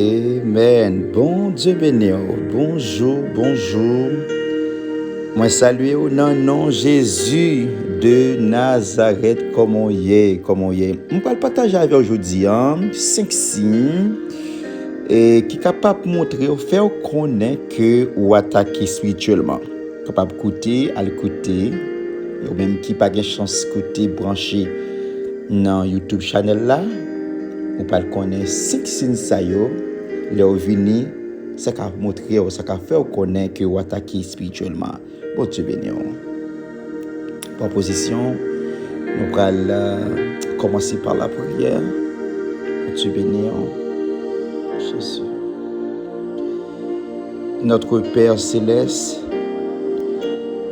Amen. Bon Dieu béni. Bonjour. Moi saluer au nom Jésus de Nazareth comme on y est. On va partager avec aujourd'hui 5 signes et qui est capable de montrer au faire connaître que ou attaquer spirituellement. Capable d'écouter ou même qui pas de chance d'écouter branché dans YouTube channel là. Ou pas connaître 5 signes ça yo, les vini ça qu'a montrer ça qu'a faire connaître que ou attaquer spirituellement. Bon Dieu béni. Pour position, nous allons commencer par la prière. Bon Dieu béni. Jésus. Notre Père céleste,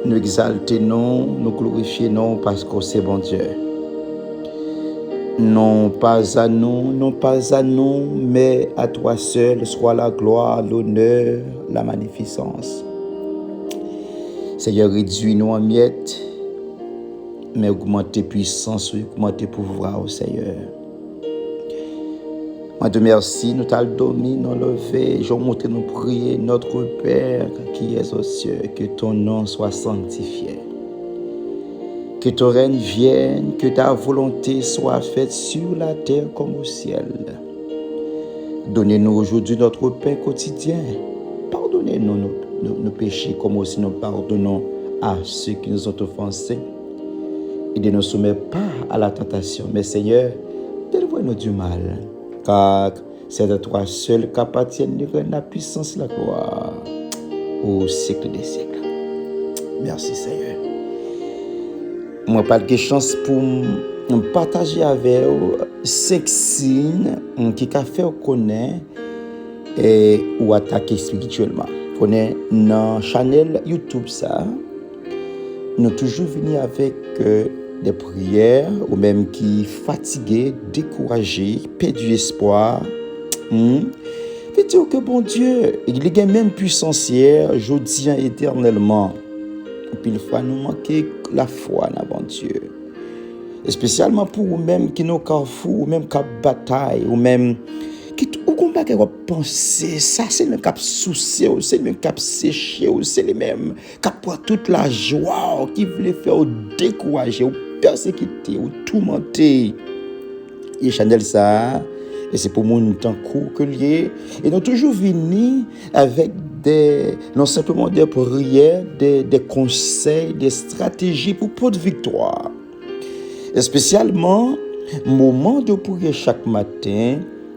nous exaltons, nous glorifions parce que c'est bon Dieu. Non pas à nous, mais à toi seul soit la gloire, l'honneur, la magnificence. Seigneur, réduis-nous en miettes, mais augmente puissance, augmente pouvoir, Seigneur. Moi te merci, nous t'allons dormir, nous lever, je montre nous prier, notre Père qui es aux cieux, que ton nom soit sanctifié. Que ton règne vienne, que ta volonté soit faite sur la terre comme au ciel. Donnez-nous aujourd'hui notre pain quotidien. Pardonnez-nous nos péchés comme aussi nous pardonnons à ceux qui nous ont offensés. Et ne nous soumets pas à la tentation, mais Seigneur, délivre-nous du mal. Car c'est de toi seul qu'appartiennent la puissance et la gloire au siècle des siècles. Merci Seigneur. Moi, pas de chance pour partager avec vous 5 signes qui ont fait connaître ou attaquer spirituellement. Connaît dans channel YouTube ça, nous toujours venir avec des prières ou même qui fatigués, découragés, perdu espoir. Fait dire que bon Dieu, il y a même puissance hier, je dis éternellement. Et puis il faut nous manquer la foi dans bon Dieu. Et spécialement pour vous-même qui nous carrefour, ou même qui bataille, ou même qui ou combat qui penser, ça c'est le même qui soucié, c'est le même qui séché, c'est le même qui prend toute la joie, qui veut faire décourager, ou persécuter, ou tourmenter. Et Chanel ça, et c'est pour mon temps court que lié, et nous toujours venir avec non simplement des prières, des conseils, des stratégies pour de victoire. Et spécialement, moment de prier chaque matin,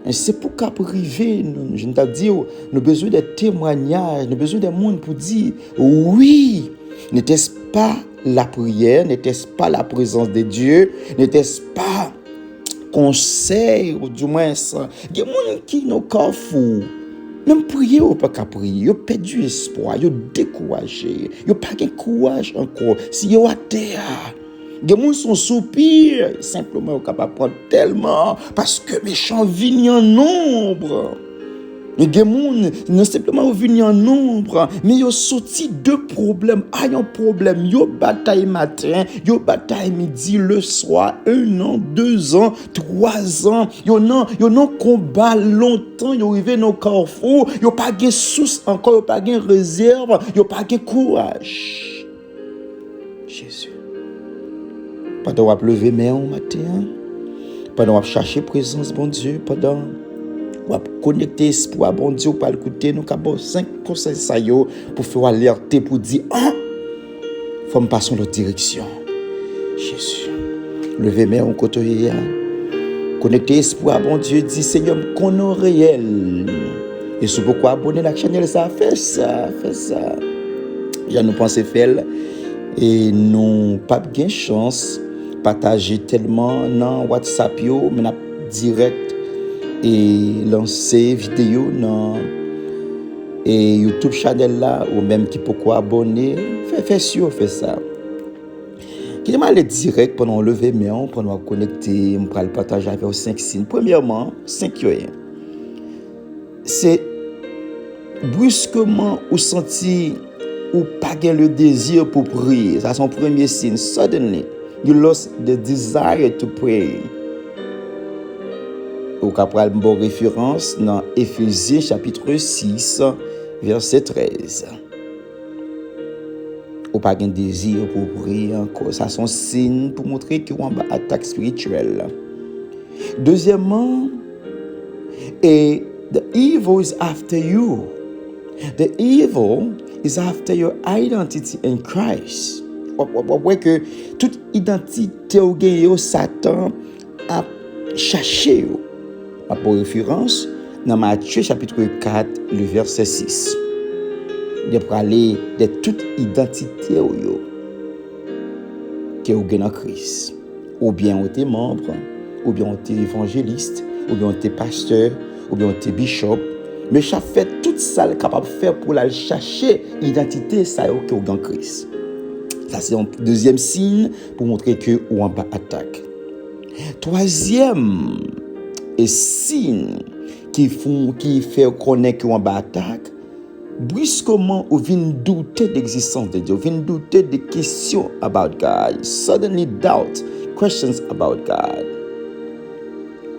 c'est pour qu'à priver, je ne t'ai dit, nous avons besoin de témoignages, nous avons besoin de monde pour dire, oui, n'était-ce pas la prière, n'était-ce pas la présence de Dieu, n'était-ce pas conseil, ou du moins, il y a des gens qui nous fou. Même prier ou pas qu'à prier, yo perdu espoir, yo découragé, yo pas de courage encore. Si yo à terre, des gens sont soupir, simplement capable prendre tellement parce que méchants viennent en nombre. Et des gens non simplement viennent en nombre, mais yo sorti de problèmes, un problème, yo bataille matin, yo bataille midi, le soir, 1 an, 2 ans, 3 ans, yo non combat longtemps, yo arrivé dans carrefour, yo pas de source encore, yo pas de réserve, yo pas de courage. Jésus. Pendant qu'on lever main au matin, pendant qu'on chercher présence bon Dieu, pendant ou connecter espoir bon Dieu pour écouter nous avons 5 conseils ça yo pour faire alerter pour dire faut me passer dans l'autre direction. Jésus lever main au côté connecter espoir bon Dieu dit Seigneur qu'on est réel et c'est pourquoi abonner la chaîne ça fait ça j'ai nous penser faire et nous pas de chance partager tellement dans WhatsApp yo mais direct et lancer vidéo dans et YouTube channel là ou même qui pourquoi abonner fait ça qui m'a aller direct pendant lever main pendant connecter on va le partager avec 5 signes. Premièrement 5 c'est brusquement ou senti ou pas le désir pour prier, ça son premier signe. Suddenly you lost the desire to pray. Ou capral bon référence dans Éphésiens chapitre 6, verset 13. Ou pas un désir pour prier encore. Ça sont signes pour montrer qu'il y a une attaque spirituelle. Deuxièmement, et the evil is after you. The evil is after your identity in Christ. Ouais que toute identité ou gagne Satan a cherché. Pour référence, dans Matthieu chapitre 4, le verset 6. De parler de toute identité que vous gagnez en Christ. Ou bien on était membre, ou bien on était évangéliste, ou bien on était pasteur, ou bien on était bishop. Mais chaque fait tout ça capable de faire pour la chercher identité ça que vous gagnez en Christ. Ça c'est un deuxième signe pour montrer que vous en bas attaque. Troisième signe qui fait connaître que vous en bas attaque. Brusquement, vous venez douter de l'existence de Dieu. Vous venez douter des questions about God. Suddenly doubt questions about God.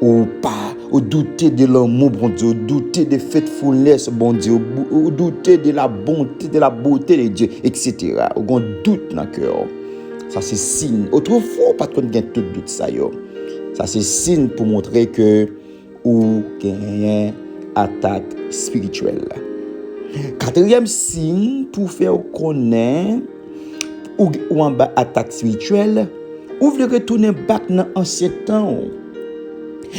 Ou pas, ou douter de l'amour, bon Dieu. Ou douter de faithfulness, bon Dieu. Ou douter de la bonté, de la beauté de Dieu, etc. Ou un doute dans le cœur. Ça, c'est signe. Autrefois, pas de tout doute, ça, yo. Ça, c'est signe pour montrer que ou gagne attaque spirituelle. Quatrième signe pour faire connaître ou en bas attaque spirituelle, ou voulez retourner back dans l'ancien temps.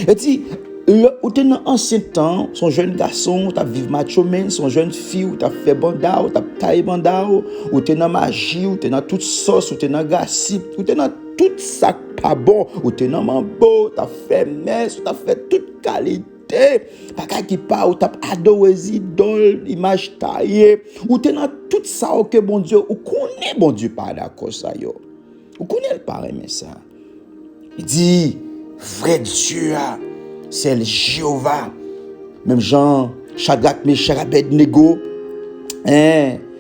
Et dit, ou t'es dans l'ancien temps, son jeune garçon, t'as vécu macho man, son jeune fille, ou t'as fait banda, ou t'as taillé banda, ou t'es dans magie, ou t'es dans toute sauce, ou t'es dans gossip, ou t'es dans tout ça pas bon, ou t'es dans mambo, t'as fait messe, ou t'as fait toute qualité. Pas qui pas ou t'as adoré idole image taillée ou t'es dans tout ça que bon Dieu ou connaît bon Dieu pas d'accord ça yo ou connaît le pas aimer ça il dit vrai Dieu c'est le Jéhovah même Jean Shadrach Meshach Abednego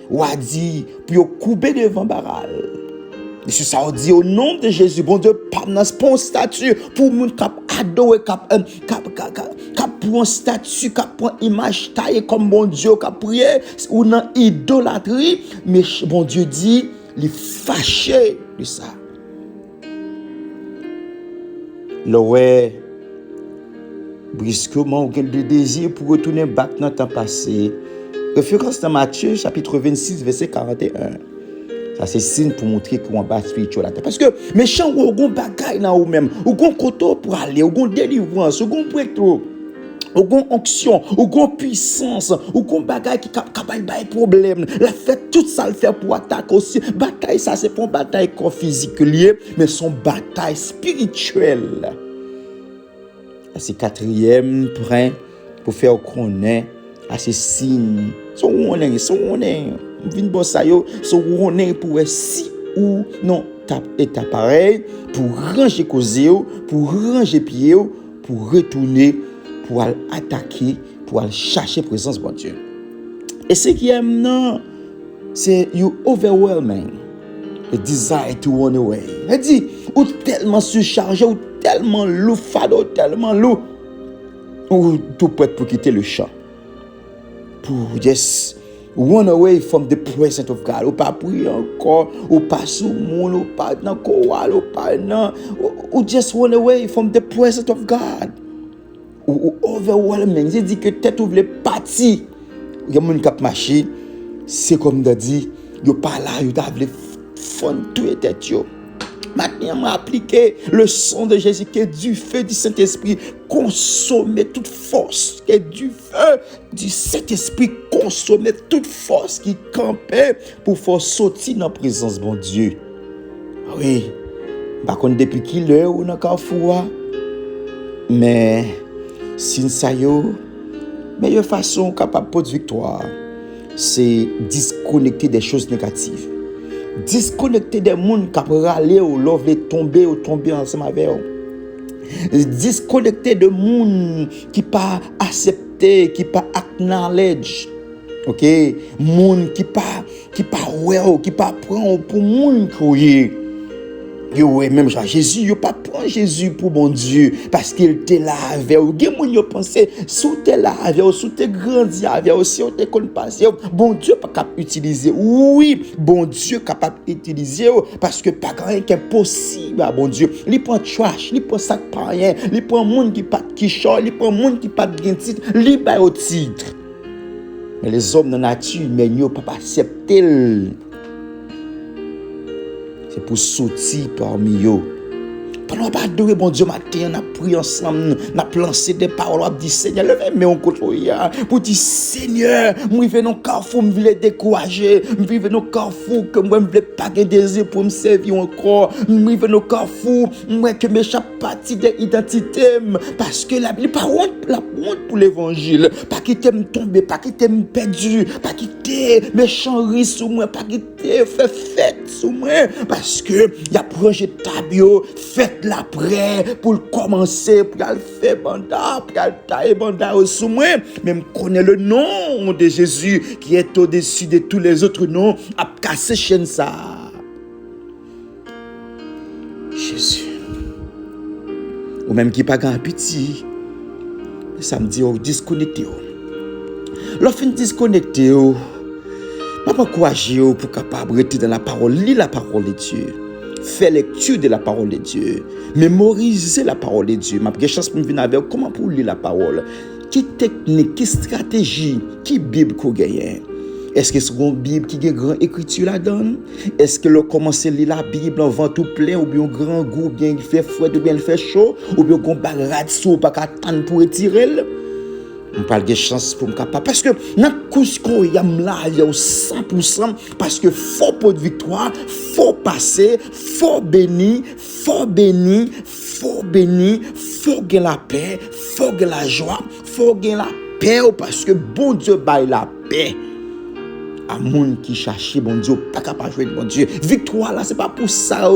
ou a dit pour couper devant Baral. Et c'est ça on dit au nom de Jésus bon Dieu pas dans une statue pour moun cap adorer cap pour un statut cap pour image taillée comme bon Dieu cap prier ou dans idolâtrie mais bon Dieu dit il fâché de ça. Le ouais brusquement ou quel désir pour retourner back dans le temps passé. Référence dans Matthieu chapitre 26 verset 41. Ça c'est signe pour montrer qu'on bat spirituel. Parce que méchant ou gon bagaille dans ou même, ou gon koto pour aller, ou gon délivrance, ou gon breakthrough, ou gon onction, ou gon puissance, ou gon bagaille qui capable bailler problème. La fait tout ça le faire pour attaquer aussi. Bataille ça c'est pas une bataille physique liée, mais son bataille spirituelle. C'est quatrième point pour faire connaître à ces signes. Son on est vin bon ça yo so on est pour si ou non état pareil pour ranger cause pour ranger pied pour retourner pour attaquer pour chercher présence bon Dieu. Et ce qui est non c'est you overwhelming the desire to run away. Elle dit ou tellement surchargé ou tellement lourd fado tellement lourd ou tout prêt pour quitter le champ pour just run away from the presence of God. Ou pas prier encore, ou pas sous monde, ou pas dans chorale, ou pas non, ou just run away from the presence of God. Ou overwhelming. C'est dit que tête ouvre les parties. Il y a moun k'ap marcher, c'est comme de dit, yo pas là, yo t'avle fond tout tête yo. Maintenant, m'a appliqué le sang de Jésus qui est du feu du Saint-Esprit consommer toute force, qui est du feu du Saint-Esprit consommer toute force qui campait pour faire sortir dans la présence de bon Dieu. Oui, par contre depuis qu'il est ou dans carrefour, mais si ça yo, meilleure façon capable de victoire, c'est disconnecter des choses négatives. Disconnecter des gens qui ont râlé ou tomber ensemble avec eux. Disconnecter de gens qui pas accepté, qui pas acknowledge. OK, gens qui pas ouais, qui pas prend pour monde croyer. Yo, même Jean Jésus, yo pas prendre Jésus pour bon Dieu parce qu'il était là avec vous. Gen moun yo pensé sous t'es là avec vous, sous t'es grandi avec vous, si on te connaît passer, bon Dieu pas capable utiliser. Oui, bon Dieu capable utiliser parce que pas rien qui est possible à bon Dieu. Il prend trash, il prend sac pas rien, il prend monde qui pas qui chore, il prend monde qui pas de titre, il ba au titre. Mais les hommes de nature, mais yo pas accepter. C'est pour sortir parmi eux. Pendant pas adorer bon Dieu matin, on a prié ensemble, on a lancé des paroles, on a dit Seigneur, levez-moi en contre pour dire Seigneur, moi je vais dans le carrefour, je vais décourager, je vais dans le carrefour que moi je ne veux pas de désir pour me servir encore, je vais dans le carrefour, moi que m'échappe partie de l'identité parce que la Bible pas honte pour l'évangile, pas qu'il t'aime tomber, pas qu'il t'aime perdu, pas qu'il t'aime méchant risque sur moi, pas qu'il t'aime fait fête sur moi parce que il a projet tabio fait l'après pour commencer pour aller faire banda pour aller tailler banda sous moi même connaît le nom de Jésus qui est au-dessus de tous les autres noms à casser chaîne ça Jésus ou même qui pas grand petit ça me dit disconnecté l'offre disconnecté pas encourager pour capable rester dans la parole lire la parole de Dieu. Faire lecture de la parole de Dieu, mémoriser la parole de Dieu. Ma chance pour me venir avec comment pour lire la parole. Quelle technique, quelle stratégie, quelle Bible qu'on gagne. Est-ce que c'est une Bible qui a une grande écriture là-dedans? Est-ce que l'on commence à lire la Bible en vent tout plein, ou bien un grand goût, bien il fait froid, ou bien il fait chaud, ou bien un barrade sous, pas attendre pour retirer? On parle de chance pour me capable parce que notre course qu'on y a là il y a 100% parce que faut pour de victoire, faut passer, faut béni, faut béni, faut béni, faut gagner la paix, faut gagner la joie, faut gagner la paix parce que bon Dieu baille la paix. À monde qui cherche bon Dieu pas capable jouer bon Dieu victoire là c'est pas pour ça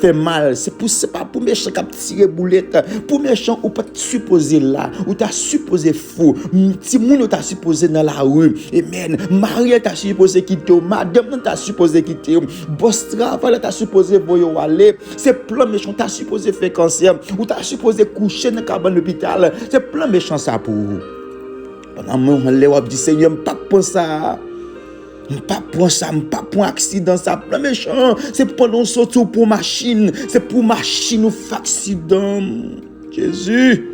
fait mal c'est pas pour méchant qui tirer boulette pour méchant ou pas supposé là ou t'as supposé fou si moun t'a supposé dans la rue amen Marie t'a supposé quitter madame t'a supposé quitter boss travail t'a supposé voyo aller c'est plan méchant t'a supposé faire cancer ou t'as supposé coucher dans cabane l'hôpital c'est plan méchant ça pour pendant mon les wap dit Seigneur pas pour ça. Pas pour ça, pas pour accident, ça plein méchant. C'est pour nous sortir pour machine. C'est pour machine ou accident. Jésus.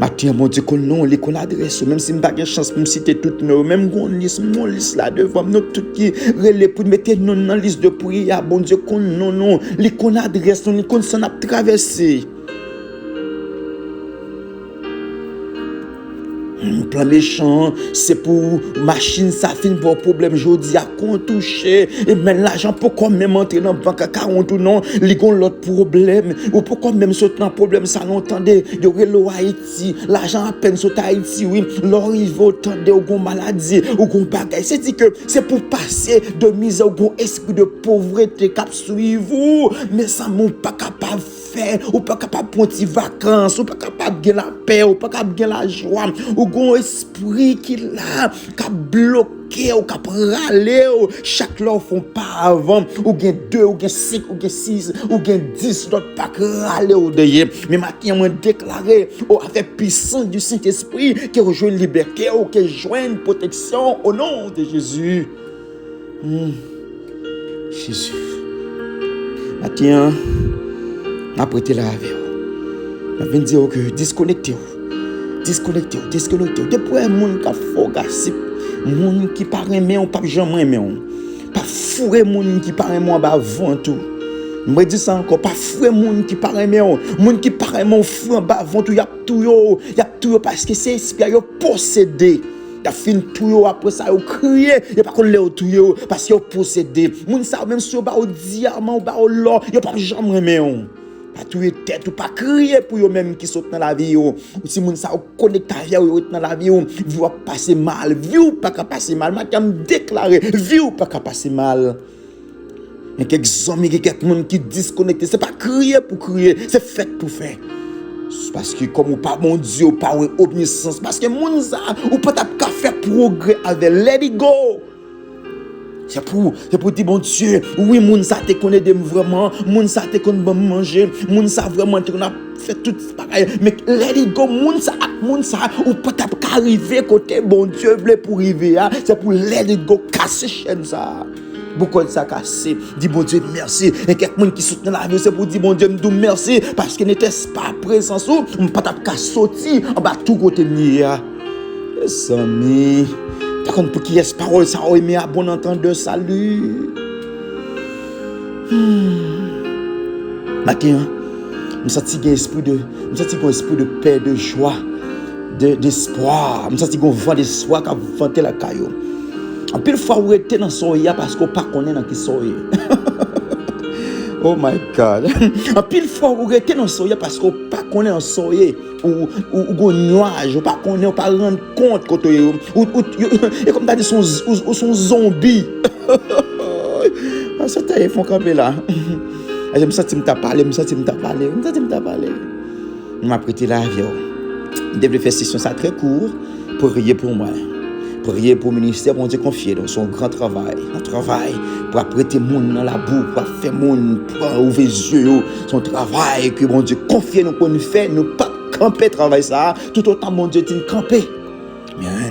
Matin, mon Dieu, qu'on non, les qu'on adresse, même si je n'ai pas de chance pour me citer toutes nos, même qu'on liste, mon liste là devant nous, tout qui relève pour mettre nous dans la liste de prière, bon Dieu, qu'on non, les qu'on adresse, les qu'on s'en a traversé. Plan méchant, c'est pour machine, ça finit pour problème. Jodi à qu'on touché, et même l'argent, pourquoi même entrer dans la banque à 40 ou non, ils ont l'autre problème, ou pourquoi même sauter dans le problème, ça l'entendait, il y aurait l'eau Haïti, l'argent à peine sauter Haïti, oui, l'arrivée entendait, ou une maladie, ou une bagaille. C'est dit que c'est pour passer de misère, ou un esprit de pauvreté, cap suivre, mais ça m'ont pas capable faire, ou pas capable de prendre des vacances, ou pas capable de la paix, ou pas capable de la joie, ou un esprit qui là, qui a bloqué, ou qui a râlé, chaque lot font pas avant, ou gain 2, ou gain 5, ou gain 6, ou gain 10, d'autres pas râler au derrière. Mais maintenant, on déclaré, avec puissance du Saint-Esprit, qui rejoint une liberté, ou qui rejoint une protection au nom de Jésus. Jésus. Maintenant, après te la avec vous. Je viens dire que disconnectez-vous. Depuis un monde qui a faux gossip, monde qui paraît mais on pas jamais aimer on. Pas fourrer monde qui paraît moi avant tout. Me dis ça encore, pas fourrer monde qui paraît mais on, monde qui paraît mon fou avant tout, y a tout parce que c'est esprit yo possédé. Il a fini tout après ça, il a crié, il a pas qu'on l'a tout parce qu'il a possédé. Moun ça même si on ba au diamant, ba au l'or, il a pas jamais aimer on. Pas tout tête ou pas crier pour eux même qui sont dans la vie ou si moun ça connecté avec eux dans la vie ou va passer mal vie ou pas passer mal m'a déclarer vie ou pas passer mal mais quelques amis quelques monde qui disconnecté c'est pas crier pour crier c'est fait pour faire parce que comme ou pas mon Dieu ou pas omniscience parce que moun ça ou pas faire progrès avec let it go C'est pour dire, bon Dieu, oui, moun sa te connaît vraiment, moun sa te connaît manger, moun sa vraiment te connaît fait tout pareil. Mais let it go, moun sa, ou pas arriver côté, bon Dieu, voulait pour arriver, c'est pour let it go, casser chaîne ça. Beaucoup de ça cassé, dit bon Dieu merci. Et quelqu'un qui soutient la vie, c'est pour dire bon Dieu, me merci, parce que n'était pas présent, on ne peut pas sortir, on va tout côté mia. Les amis, t'as compris pour qui est parole, ça a aimé à bon entendeur, salut. Matin, je sens un esprit de paix, de joie, d'espoir. Je sens un vent d'espoir qui a vanté la caillou. En pile fois, vous êtes dans son soya parce qu'on ne connaît pas dans qui soya. Oh my God. En pile fois, vous êtes dans son soya parce qu'on ne connaît pas dans soya. Ou nuage, ou pas connaît, ou pas rendre compte quand et comme tu as dit, son zombie. Ça t'a fait camper là. Je me sens que tu m'as parlé, Je m'ai prêté l'avion. Je devais faire session ça très court pour prier pour moi. Prier pour le ministère, bon Dieu, confier dans son grand travail. Un travail pour apprêter le monde dans la boue, pour faire le monde, pour ouvrir les yeux. Son travail que bon Dieu confie nous pour nous faire, nous pas camper travail ça. Tout autant, mon Dieu, dit camper.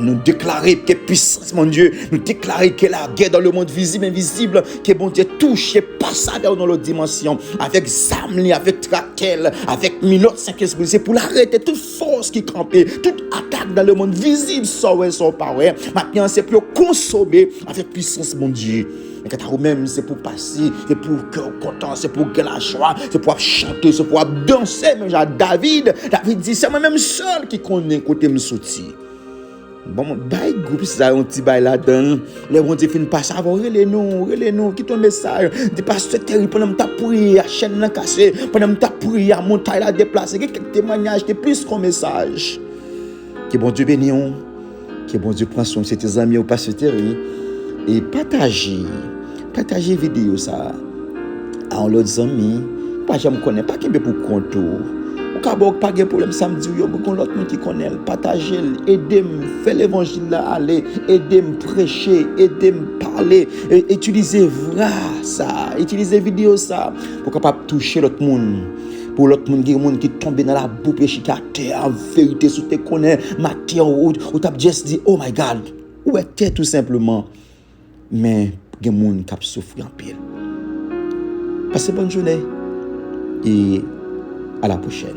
Nous déclarer que puissance, mon Dieu, nous déclarer que la guerre dans le monde visible, invisible, que bon Dieu touche et passe dans l'autre dimension, avec Zamli, avec Trakel, avec Milot, 5 esprits, c'est pour l'arrêter toute force qui campait, toute attaque dans le monde visible, sans parole. Maintenant, c'est pour consommer avec puissance, mon Dieu. Et quand même, c'est pour passer, c'est pour cœur content, c'est pour que la joie, c'est pour chanter, c'est pour danser. Mais genre David dit, c'est moi-même seul qui connaît côté me sortir. Bon, bail groupe ça un petit bail là-dedans. Les bons Dieu fin pas savoir les noms qui ton message. Dis pasteur terrible pendant ta prière, chaîne là cassée, pendant ta prière, montagne là déplacée, quelques témoignages, que plus qu'un message. Que bon Dieu bénisse, que bon Dieu prend soin de tes amis ou pasteur terrible et partager vidéo ça à l'autre amis. Pas jamais connaît pas qui pour compte. Ou pas de problème samedi ou beaucoup l'autre monde qui connaît, partager, aider-moi faire l'évangile là aller, aider-moi prêcher, aider-moi parler, utiliser vrai ça, utiliser vidéo ça pour capable toucher l'autre monde. Pour l'autre monde qui tombe dans la boue péché à terre en vérité sous te connaît matière ou t'as juste dit oh my God, où est tout simplement. Mais il y a des gens qui souffrent en pile. Passez bonne journée et à la prochaine.